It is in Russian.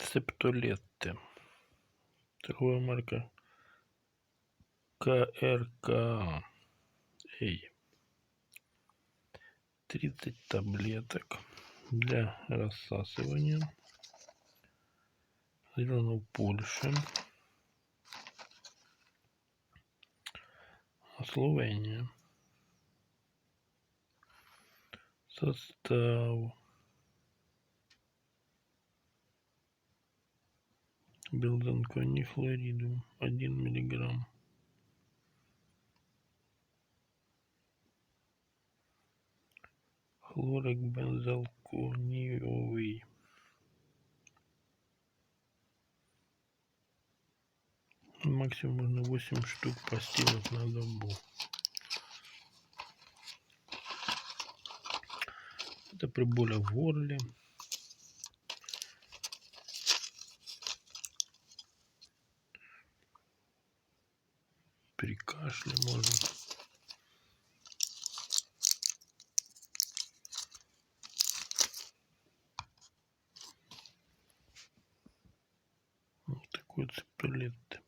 Цептолетте. Торговая марка КРК. 30 таблеток для рассасывания. Сделано в Польше. Словения. Состав: белданконий хлоридум 1 мг, хлорокбензалкониевый, максимум можно 8 штук постилок на добу. Это при болях в горле, при кашле можно. Вот такой цептолетте.